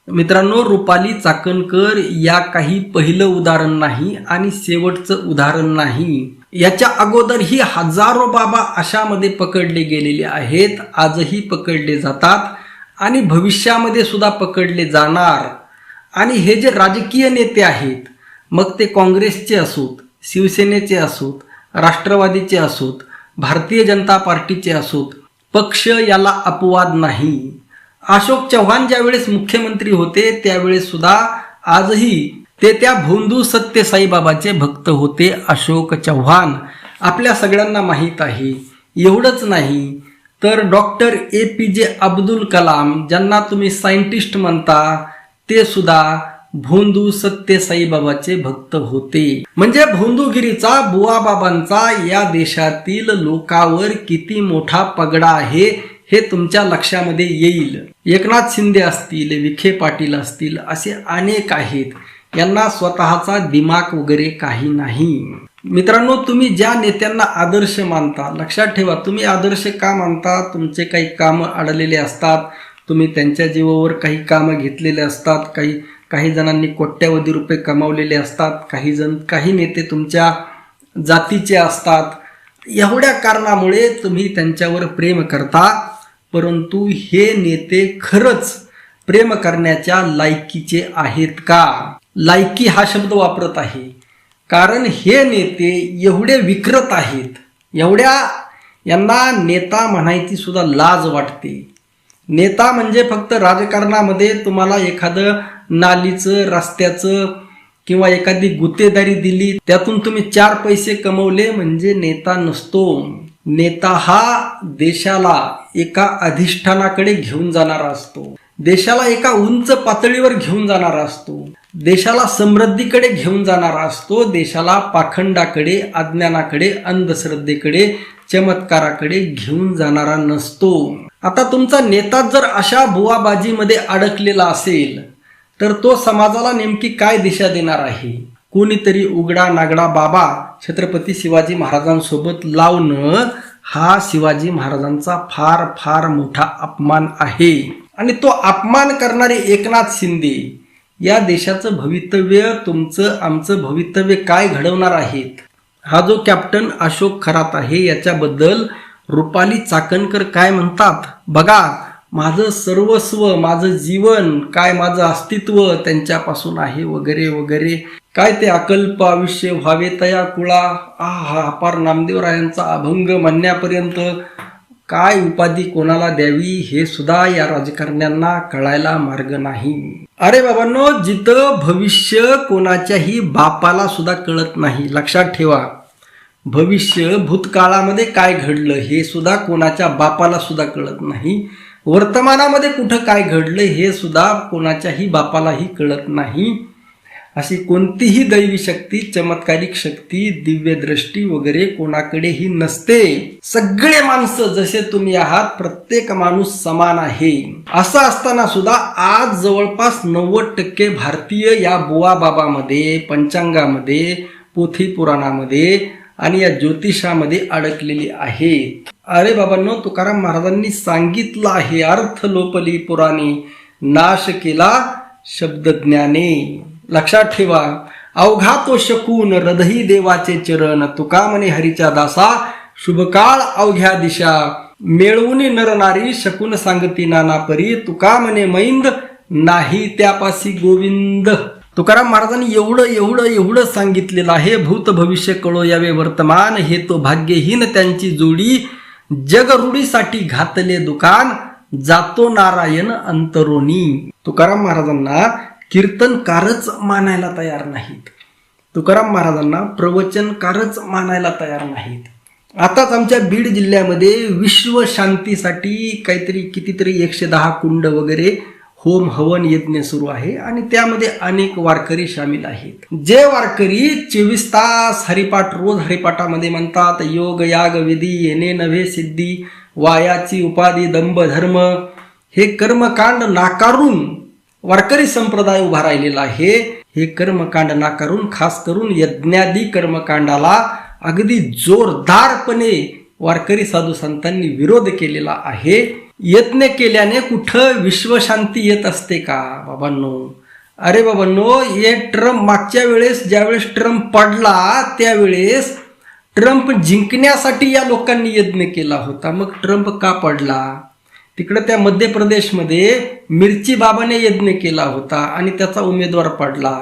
मित्रांनो, रुपाली चाकणकर या काही पहिलं उदाहरण नाही आणि शेवटचं उदाहरण नाही. याच्या अगोदरही हजारो बाबा अशामध्ये पकडले गेलेले आहेत, आजही पकडले जातात आणि भविष्यामध्ये सुद्धा पकडले जाणार. आणि हे जे राजकीय नेते आहेत, मग ते काँग्रेसचे असोत, शिवसेनेचे असोत, राष्ट्रवादीचे असोत, भारतीय जनता पार्टीचे असोत, पक्ष याला अपवाद नाही. अशोक चव्हाण ज्यावेळेस मुख्यमंत्री होते त्यावेळेस सुद्धा आजही ते त्या भोंदू सत्य साईबाबाचे भक्त होते. अशोक चव्हाण आपल्या सगळ्यांना माहीत आहे. एवढंच नाही तर डॉक्टर APJ अब्दुल कलाम, ज्यांना तुम्ही सायंटिस्ट म्हणता, ते सुद्धा भोंदू सत्य साईबाबाचे भक्त होते. म्हणजे भोंदूगिरीचा, बुवाबाबांचा या देशातील लोकांवर किती मोठा पगडा आहे हे तुमच्या लक्षामध्ये येईल. एकनाथ शिंदे असतील, विखे पाटील असतील, असे अनेक आहेत. यांना स्वतःचा दिमाग वगैरे काही नाही. मित्रांनो, तुम्ही ज्या नेत्यांना आदर्श मानता, लक्षात ठेवा, तुम्ही आदर्श का मानता? तुमचे काही कामं अडलेले असतात, तुम्ही त्यांच्या जीवावर काही कामं घेतलेले असतात, काही जणांनी कोट्यावधी रुपये कमावलेले असतात, काही नेते तुमच्या जातीचे असतात. एवढ्या कारणामुळे तुम्ही त्यांच्यावर प्रेम करता. परंतु हे नेते खरंच प्रेम करण्याच्या लायकीचे आहेत का? लायकी हा शब्द वापरत आहे कारण हे नेते एवढे विकृत आहेत, यांना नेता म्हणायची सुद्धा लाज वाटते. नेता म्हणजे फक्त राजकारणामध्ये तुम्हाला एखादं नालीचं, रस्त्याचं किंवा एखादी गुत्तेदारी दिली, त्यातून तुम्ही 4 पैसे कमवले म्हणजे नेता नसतो. नेता हा देशाला एका अधिष्ठानाकडे घेऊन जाणारा असतो, देशाला एका उंच पातळीवर घेऊन जाणारा असतो, देशाला समृद्धीकडे घेऊन जाणारा असतो, देशाला पाखंडाकडे, अज्ञानाकडे, अंधश्रद्धेकडे, चमत्काराकडे घेऊन जाणारा नसतो. आता तुमचा नेता जर अशा बुवाबाजीमध्ये अडकलेला असेल तर तो समाजाला नेमकी काय दिशा देणार आहे? कोणीतरी उघडा नागडा बाबा छत्रपती शिवाजी महाराजांसोबत लावणं हा शिवाजी महाराजांचा फार फार मोठा अपमान आहे. आणि तो अपमान करणारे एकनाथ शिंदे या देशाचं भवितव्य, तुमचं आमचं भवितव्य काय घडवणार आहेत? हा जो कॅप्टन अशोक खरात आहे याच्याबद्दल रुपाली चाकणकर काय म्हणतात बघा. माझं सर्वस्व, माझं जीवन काय, माझं अस्तित्व त्यांच्यापासून आहे वगैरे वगैरे. काय ते अकल्प आयुष्य व्हावे तया कुळा, हा अपार नामदेवरायांचा अभंग म्हणण्यापर्यंत काय उपाधी कोणाला द्यावी हे सुद्धा या राजकारण्यांना कळायला मार्ग नाही. अरे बाबांनो, जिथं भविष्य कोणाच्याही बापाला सुद्धा कळत नाही, लक्षात ठेवा. भविष्य भूतकाळामध्ये काय घडलं हे सुद्धा कोणाच्या बापाला सुद्धा कळत नाही. वर्तमानामध्ये कुठं काय घडलं हे सुद्धा कोणाच्याही बापालाही कळत नाही. अशी कोणतीही दैवी शक्ती, चमत्कारिक शक्ती, दिव्य दृष्टी वगैरे कोणाकडेही नसते. सगळे माणसं जसे तुम्ही आहात, प्रत्येक माणूस समान आहे. असं असताना सुद्धा आज जवळपास 90% भारतीय या बुवा बाबामध्ये, पंचांगामध्ये, पोथी पुराणामध्ये आणि या ज्योतिषामध्ये अडकलेली आहेत. अरे बाबांनो, तुकाराम महाराजांनी सांगितलं आहे, अर्थ लोपली पुराणी, नाश केला शब्द ज्ञाने. लक्षात ठेवा, अवघा तो शकून हृदयी देवाचे चरण, तुका म्हणे हरीच्या दासा, शुभकाळ अवघ्या दिशा, मिळवून नरनारी शकून सांगती नाना परी, तुका म्हणे मैंद नाही त्यापासी गोविंद. तुकाराम महाराजांनी एवढं सांगितलेलं आहे. भूत भविष्य कळो यावे वर्तमान, हे तो भाग्यहीन त्यांची जोडी, जग रूढीसाठी घातले दुकान, जातो नारायण अंतरोनी. तुकाराम महाराजांना कीर्तनकारच मानायला तयार नाहीत, तुकाराम महाराजांना प्रवचनकारच मानायला तयार नाहीत. आताच आमच्या बीड जिल्ह्यामध्ये विश्व शांतीसाठी काहीतरी कितीतरी 110 कुंड वगैरे होम हवन यज्ञ सुरू आहे आणि त्यामध्ये अनेक वारकरी सामील आहेत. जे वारकरी 24 तास हरिपाठ, रोज हरिपाठामध्ये म्हणतात, योग याग विधी येणे नव्हे सिद्धी, वायाची उपाधी दंभ धर्म, हे कर्मकांड नाकारून वारकरी संप्रदाय उभा राहिलेला आहे. हे कर्मकांड नाकारून खास करून यज्ञादी कर्मकांडाला अगदी जोरदारपणे वारकरी साधू संतांनी विरोध केलेला आहे. यत्न केल्याने कुठं विश्वशांती येत असते का बाबांनो? अरे बाबांनो, हे ट्रम्प मागच्या वेळेस ज्यावेळेस ट्रम्प पडला त्यावेळेस ट्रम्प जिंकण्यासाठी या लोकांनी यज्ञ केला होता. मग ट्रम्प का पडला? तिकडे त्या मध्य प्रदेशमध्ये मिरची बाबाने यज्ञ केला होता आणि त्याचा उमेदवार पडला.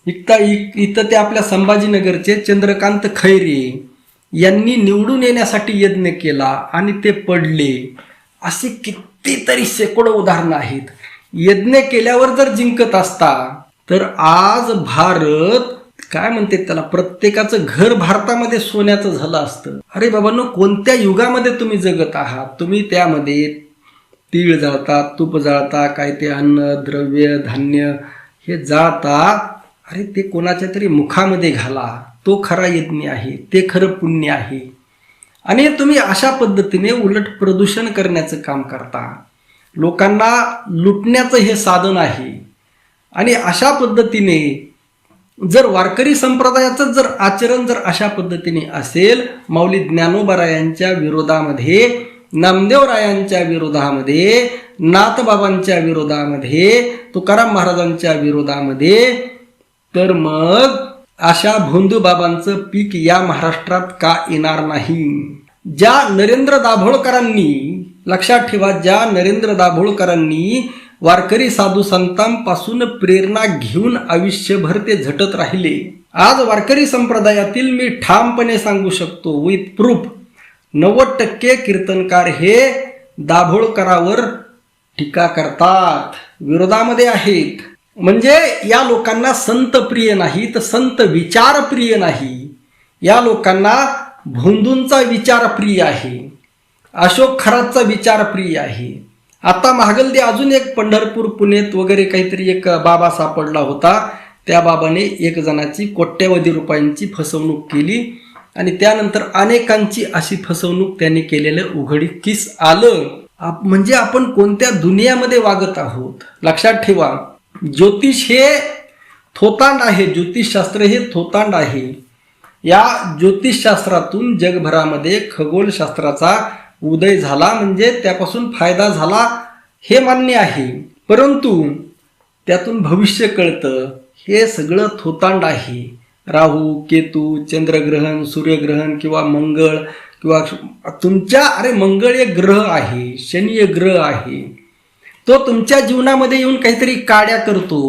इथं ते आपल्या संभाजीनगरचे चंद्रकांत खैरे यांनी निवडून येण्यासाठी यज्ञ केला आणि ते पडले. असे कितीतरी शेकडो उदाहरणं आहेत. यज्ञ केल्यावर जर जिंकत असता तर आज भारत काय म्हणते त्याला, प्रत्येकाचं घर भारतामध्ये सोन्याचं झालं असतं. अरे बाबांनो, कोणत्या युगामध्ये तुम्ही जगत आहात? तुम्ही त्यामध्ये तीळ जाळता, तूप जाळता, काय ते अन्न द्रव्य धान्य हे जाळता. अरे ते कोणाच्या तरी मुखामध्ये घाला, तो खरा यज्ञ आहे, ते खरं पुण्य आहे. आणि तुम्ही अशा पद्धतीने उलट प्रदूषण करण्याचं काम करता. लोकांना लुटण्याचं हे साधन आहे. आणि अशा पद्धतीने जर वारकरी संप्रदायाचं जर आचरण जर अशा पद्धतीने असेल, माऊली ज्ञानोबारायांच्या विरोधामध्ये, नामदेवरायांच्या विरोधामध्ये, नाथबाबांच्या विरोधामध्ये, तुकाराम महाराजांच्या विरोधामध्ये, तर मग अशा भोंदूबाबांचं पीक या महाराष्ट्रात का येणार नाही? ज्या नरेंद्र दाभोळकरांनी, लक्षात ठेवा, ज्या नरेंद्र दाभोळकरांनी वारकरी साधू संतांपासून प्रेरणा घेऊन आयुष्यभर ते झटत राहिले, आज वारकरी संप्रदायातील मी ठामपणे सांगू शकतो विथ प्रूफ 90% कीर्तनकार हे दाभोळकरावर टीका करतात, विरोधामध्ये आहेत. म्हणजे या लोकांना संत प्रिय नाही, तर संत विचार प्रिय नाही. या लोकांना भोंदूंचा विचार प्रिय आहे, अशोक खरातचा विचार प्रिय आहे. आता महागलदी अजून एक पंढरपूर पुण्यात वगैरे काहीतरी एक बाबा सापडला होता. त्या बाबाने एक जणाची कोट्यवधी रुपयांची फसवणूक केली आणि त्यानंतर अनेकांची अशी फसवणूक त्यांनी केलेलं उघडकीस आलं. म्हणजे आपण कोणत्या दुनियामध्ये वागत आहोत? लक्षात ठेवा, ज्योतिष हे थोतांड आहे, ज्योतिषशास्त्र हे थोतांड आहे. या ज्योतिषशास्त्रातून जगभरामध्ये खगोलशास्त्राचा उदय झाला, म्हणजे त्यापासून फायदा झाला हे मान्य आहे. परंतु त्यातून भविष्य कळतं, हे सगळं थोतांड आहे. राहू केतू, चंद्रग्रहण, सूर्यग्रहण किंवा मंगळ किंवा तुमच्या, अरे मंगळ एक ग्रह आहे, शनी एक ग्रह आहे, तो तुमच्या जीवनामध्ये येऊन काहीतरी काड्या करतो.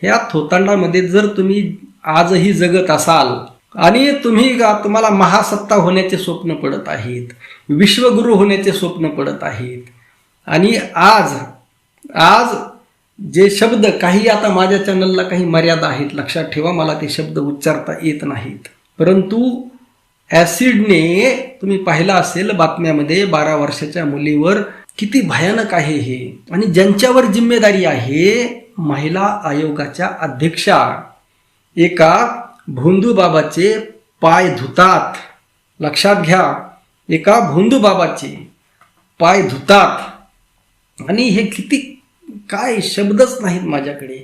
ह्या थोतांडामध्ये जर तुम्ही आजही जगत असाल आणि तुम्हाला महासत्ता होण्याचे स्वप्न पडत आहेत, विश्वगुरु होण्याचे स्वप्न पडत आहेत, आणि आज जे शब्द काही, आता माझ्या चॅनलला काही मर्यादा आहेत, लक्षात ठेवा, मला ते शब्द उच्चारता येत नाहीत. परंतु ॲसिडने तुम्ही पाहिला असेल बातम्यामध्ये 12 वर्षाच्या मुलीवर, किती भयानक आहे हे. आणि ज्यांच्यावर जिम्मेदारी आहे, महिला आयोगाच्या अध्यक्षा एका भोंदू बाबाचे पाय धुतात. लक्षात घ्या, एका भोंदू बाबाचे पाय धुतात. आणि हे किती, काय शब्दच नाहीत माझ्याकडे,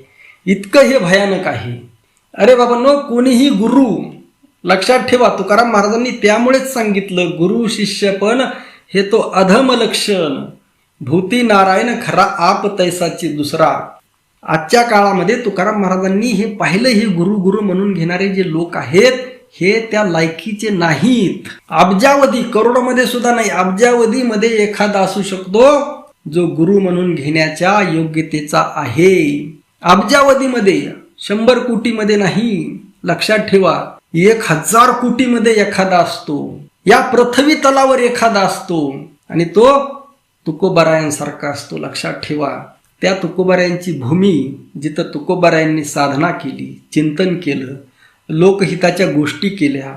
इतकं हे भयानक आहे. अरे बाबांनो, कोणीही गुरु, लक्षात ठेवा, तुकाराम महाराजांनी त्यामुळेच सांगितलं, गुरु शिष्य पण हे तो अधम लक्षण, भूती नारायण खरा आप तैसाची दुसरा. आजच्या काळामध्ये तुकाराम महाराजांनी हे पाहिलं, हे गुरु गुरु म्हणून घेणारे जे लोक आहेत हे त्या लायकीचे नाहीत. अब्जावधी, करोडोमध्ये सुद्धा नाही, अब्जावधीमध्ये एखादा असू शकतो जो गुरु म्हणून घेण्याच्या योग्यतेचा आहे. अब्जावधीमध्ये, 100 कोटीमध्ये नाही. लक्षात ठेवा, 1000 कोटीमध्ये एखादा असतो, या पृथ्वी तलावर एखादा असतो, आणि तो तुकोबारायांसारखा असतो. लक्षात ठेवा, त्या तुकोबारायांची भूमी, जिथं तुकोबारायांनी साधना केली, चिंतन केलं, लोकहिताच्या गोष्टी केल्या,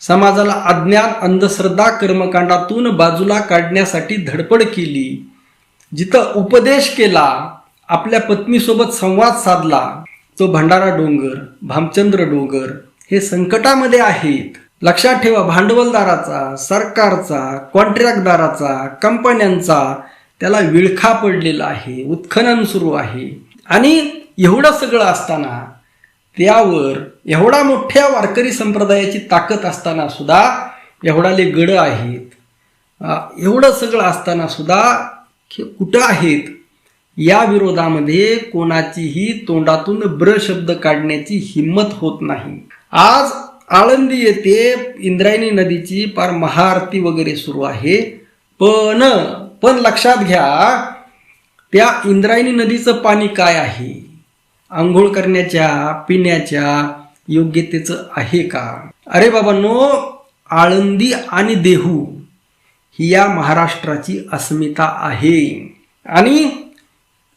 समाजाला अज्ञान अंधश्रद्धा कर्मकांडातून बाजूला काढण्यासाठी धडपड केली, जिथं उपदेश केला, आपल्या पत्नीसोबत संवाद साधला, तो भंडारा डोंगर, भामचंद्र डोंगर हे संकटामध्ये आहेत. लक्षात ठेवा, भांडवलदाराचा, सरकारचा, कॉन्ट्रॅक्टदाराचा, कंपन्यांचा त्याला विळखा पडलेला आहे, उत्खनन सुरू आहे. आणि एवढं सगळं असताना, त्यावर एवढा मोठ्या वारकरी संप्रदायाची ताकद असताना सुद्धा एवढाले गड आहेत. एवढं सगळं असताना सुद्धा कुठं आहेत? या विरोधामध्ये कोणाचीही तोंडातून ब्र शब्द काढण्याची हिंमत होत नाही. आज आळंदी येथे इंद्रायणी नदीची फार महाआरती वगैरे सुरू आहे. पण लक्षात घ्या, त्या इंद्रायणी नदीचं पाणी काय आहे? आंघोळ करण्याच्या, पिण्याच्या योग्यतेचं आहे का? अरे बाबांनो, आळंदी आणि देहू ही या महाराष्ट्राची अस्मिता आहे. आणि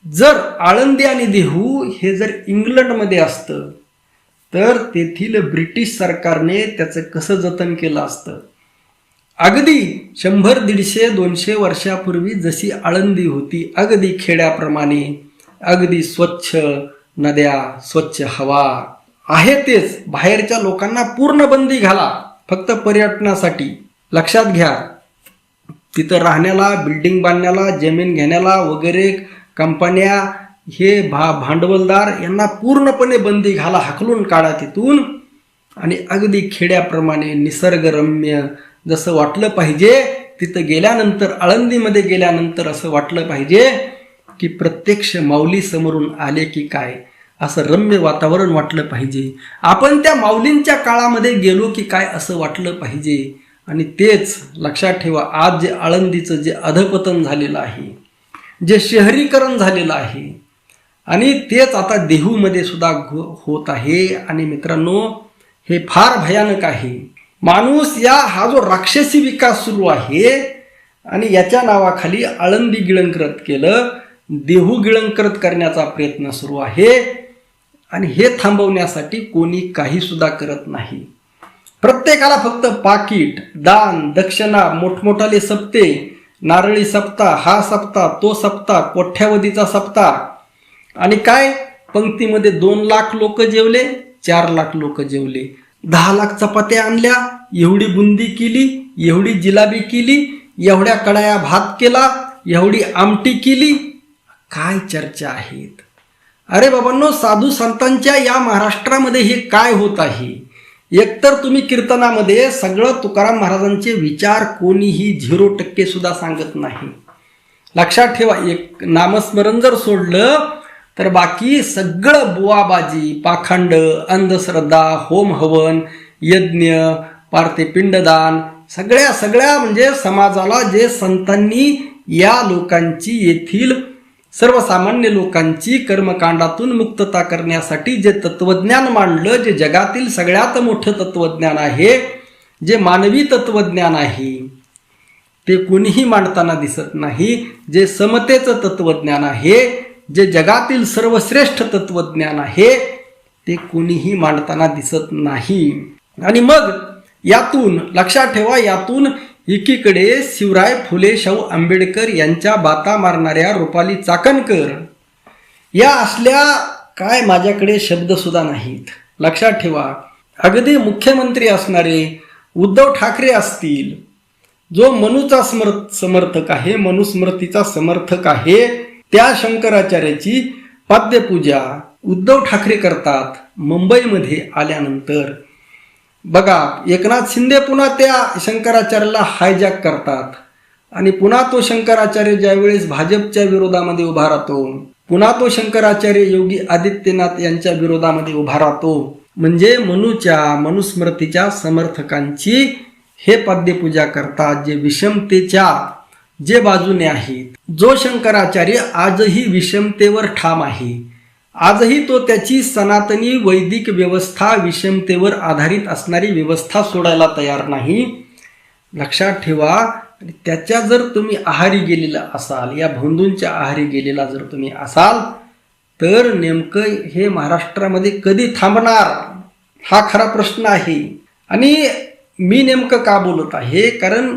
जर आळंदी आणि देहू हे जर इंग्लंडमध्ये असतं तर तेथील ब्रिटिश सरकारने त्याचं कसं जतन केलं असतं? अगदी 100, 150, 200 वर्षापूर्वी जशी आळंदी होती, अगदी खेड्याप्रमाणे, अगदी स्वच्छ नद्या, स्वच्छ हवा आहे, तेच बाहेरच्या लोकांना पूर्ण बंदी घाला, फक्त पर्यटनासाठी. लक्षात घ्या, तिथं राहण्याला, बिल्डिंग बांधण्याला, जमीन घेण्याला वगैरे कंपन्या, हे भांडवलदार यांना पूर्णपणे बंदी घाला, हाकलून काढा तिथून. आणि अगदी खेड्याप्रमाणे निसर्गरम्य जसं वाटलं पाहिजे, तिथं गेल्यानंतर, आळंदीमध्ये गेल्यानंतर असं वाटलं पाहिजे की प्रत्यक्ष माऊली समोरून आले की काय, असं रम्य वातावरण वाटलं पाहिजे. आपण त्या माऊलींच्या काळामध्ये गेलो की काय असं वाटलं पाहिजे. आणि तेच लक्षात ठेवा, आज जे आळंदीचं जे अधपतन झालेलं आहे, जे शहरीकरण झालेलं आहे, आणि तेच आता देहूमध्ये सुद्धा होत आहे. आणि मित्रांनो, हे फार भयानक आहे. माणूस हा जो राक्षसी विकास सुरू आहे आणि याच्या नावाखाली आळंदी गिळंकृत केलं, देहू गिळंकृत करण्याचा प्रयत्न सुरू आहे. आणि हे थांबवण्यासाठी कोणी काही सुद्धा करत नाही. प्रत्येकाला फक्त पाकिट, दान, दक्षिणा, मोठमोठाले सप्ते, नारळी सप्ताह, हा सप्ताह, तो सप्ताह, कोठ्यावधीचा सप्ताह. आणि काय, पंक्तीमध्ये 2 लाख लोक जेवले, 4 लाख लोक जेवले, 10 लाख चपात्या आणल्या, एवढी बुंदी केली, एवढी जिलाबी केली, एवढ्या कडाया भात केला, एवढी आमटी केली. काय चर्चा आहेत? अरे बाबांनो, साधू संतांच्या या महाराष्ट्रामध्ये हे काय होत आहे? एकतर तुम्ही कीर्तनामध्ये सगळं तुकाराम महाराजांचे विचार कोणीही 0% सुद्धा सांगत नाही. लक्षात ठेवा, एक नामस्मरण जर सोडलं तर बाकी सगळं बुवाबाजी, पाखंड, अंधश्रद्धा, होम हवन, यज्ञ, पार्थे पिंडदान, सगळ्या म्हणजे समाजाला जे संतांनी या लोकांची, येथील सर्वसामान्य लोकांची कर्मकांडातून मुक्तता करण्यासाठी जे तत्वज्ञान मांडलं, जे जगातील सगळ्यात मोठं तत्वज्ञान आहे, जे मानवी तत्वज्ञान आहे, ते कोणीही मांडताना दिसत नाही. जे समतेचं तत्वज्ञान आहे, जे जगातील सर्वश्रेष्ठ तत्वज्ञान आहे, ते कोणीही मांडताना दिसत नाही. आणि मग यातून लक्षात ठेवा, यातून एकीकडे शिवराय फुले शाहू आंबेडकर यांच्या बाता मारणाऱ्या रुपाली चाकणकर या असल्या, काय माझ्याकडे शब्द सुद्धा नाहीत. लक्षात ठेवा, अगदी मुख्यमंत्री असणारे उद्धव ठाकरे असतील, जो मनूचा समर्थक आहे, मनुस्मृतीचा समर्थक आहे, त्या शंकराचार्याची पाद्यपूजा उद्धव ठाकरे करतात. मुंबईमध्ये आल्यानंतर बघा, एकनाथ शिंदे पुन्हा त्या शंकराचार्याला हायजॅक करतात. आणि पुन्हा तो शंकराचार्य ज्यावेळेस भाजपच्या विरोधामध्ये उभा राहतो, पुन्हा तो शंकराचार्य योगी आदित्यनाथ यांच्या विरोधामध्ये उभा राहतो. म्हणजे मनुस्मृतीच्या समर्थकांची हे पाद्यपूजा करतात, जे विषमतेच्या जे बाजूने आहेत. जो शंकराचार्य आजही विषमतेवर ठाम आहे, आजही तो त्याची सनातनी वैदिक व्यवस्था, विषमतेवर आधारित असणारी व्यवस्था सोडायला तयार नाही. लक्षात ठेवा, त्याच्या जर तुम्ही आहारी गेलेला असाल, या भोंदूंच्या आहारी गेलेला जर तुम्ही असाल, तर नेमकं हे महाराष्ट्रामध्ये कधी थांबणार, हा खरा प्रश्न आहे. आणि मी नेमकं का बोलत आहे, कारण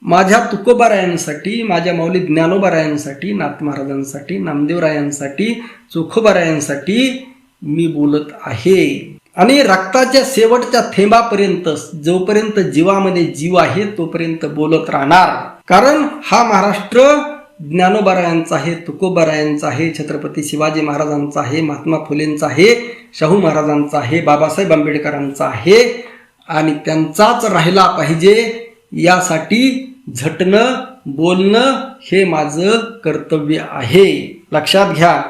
माझ्या तुकोबारायांसाठी, माझ्या माऊली ज्ञानोबारायांसाठी, नाथ महाराजांसाठी, नामदेवरायांसाठी, चोखोबारायांसाठी मी बोलत आहे. आणि रक्ताच्या शेवटच्या थेंबापर्यंत, जोपर्यंत जीवामध्ये जीव आहे तोपर्यंत बोलत राहणार. कारण हा महाराष्ट्र ज्ञानोबारायांचा आहे, तुकोबारायांचा आहे, छत्रपती शिवाजी महाराजांचा आहे, महात्मा फुलेंचा आहे, शाहू महाराजांचा आहे, बाबासाहेब आंबेडकरांचा आहे. आणि त्यांचाच राहिला पाहिजे यासाठी झटणं बोलणं हे माझं कर्तव्य आहे, लक्षात घ्या.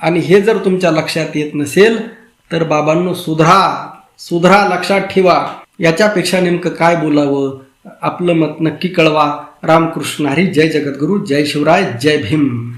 आणि हे जर तुमच्या लक्षात येत नसेल तर बाबांनो सुधरा, लक्षात ठेवा. याच्यापेक्षा नेमकं काय बोलावं, आपलं मत नक्की कळवा. रामकृष्ण हरी. जय जगद्गुरु, जय शिवराय, जय भीम.